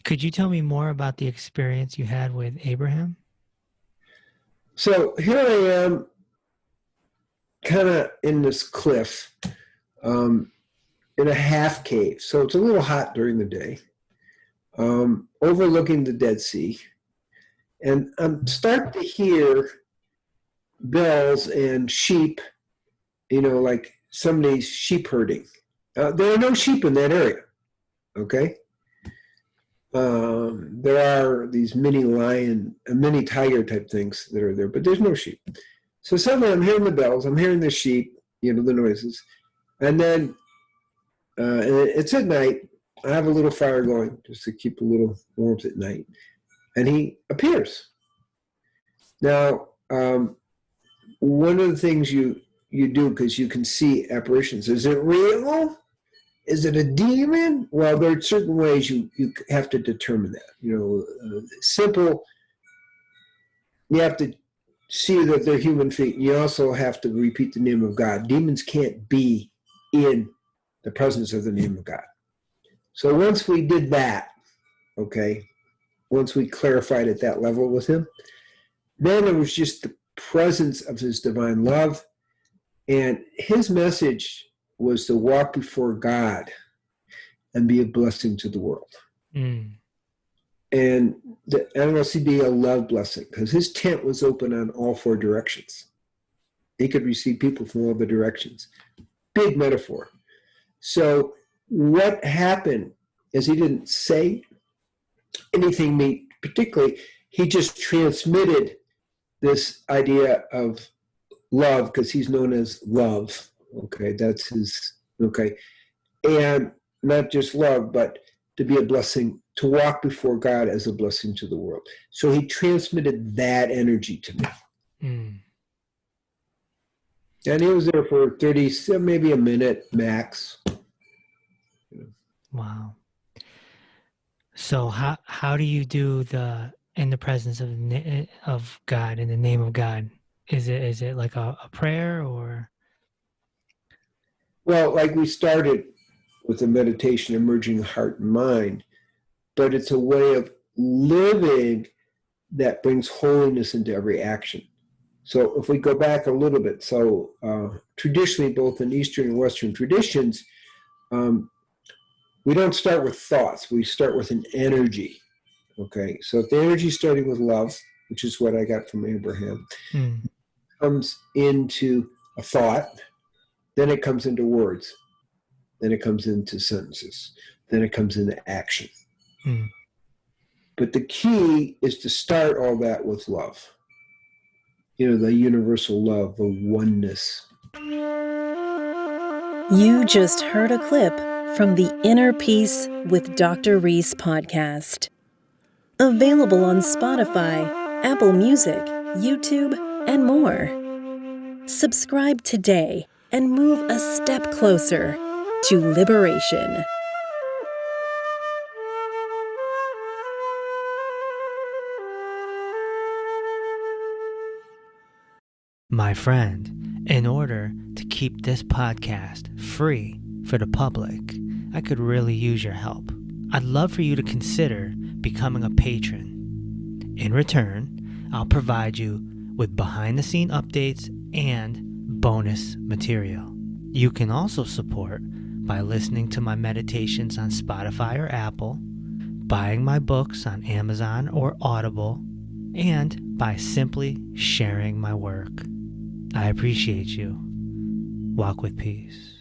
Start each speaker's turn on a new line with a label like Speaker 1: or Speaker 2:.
Speaker 1: Could you tell me more about the experience you had with Abraham?
Speaker 2: So here I am, kind of in this cliff, in a half cave. So it's a little hot during the day, overlooking the Dead Sea. And I'm starting to hear bells and sheep, like somebody's sheep herding. There are no sheep in that area, okay? There are these mini tiger type things that are there, but there's no sheep. So suddenly I'm hearing the bells, I'm hearing the sheep, the noises. And then it's at night. I have a little fire going just to keep a little warmth at night. And he appears. Now, one of the things you do, because you can see apparitions, is it real? Is it a demon? Well, there are certain ways you have to determine that. Simple, you have to see that they're human feet. You also have to repeat the name of God. Demons can't be in the presence of the name of God. So once we did that, okay, once we clarified at that level with him, then it was just the presence of his divine love. And his message was to walk before God and be a blessing to the world.
Speaker 1: Mm.
Speaker 2: And the NLCB love blessing, because his tent was open on all four directions. He could receive people from all the directions. Big metaphor. So what happened is he didn't say anything particularly. He just transmitted this idea of love, because he's known as love. Okay, that's his, okay. And not just love, but to be a blessing, to walk before God as a blessing to the world. So he transmitted that energy to me.
Speaker 1: Mm.
Speaker 2: And he was there for 30, maybe a minute max.
Speaker 1: Wow. So how do you do in the presence of God, in the name of God? Is it like a prayer or?
Speaker 2: Well, like we started with the meditation, emerging heart and mind, but it's a way of living that brings holiness into every action. So if we go back a little bit, so traditionally, both in Eastern and Western traditions, we don't start with thoughts, we start with an energy. Okay, so if the energy is starting with love, which is what I got from Abraham, comes into a thought, then it comes into words, then it comes into sentences, then it comes into action. But the key is to start all that with love. The universal love, the oneness.
Speaker 3: You just heard a clip from the Inner Peace with Dr. Reese podcast. Available on Spotify, Apple Music, YouTube, and more. Subscribe today and move a step closer to liberation.
Speaker 1: My friend, in order to keep this podcast free for the public, I could really use your help. I'd love for you to consider becoming a patron. In return, I'll provide you with behind-the-scene updates and bonus material. You can also support by listening to my meditations on Spotify or Apple, buying my books on Amazon or Audible, and by simply sharing my work. I appreciate you. Walk with peace.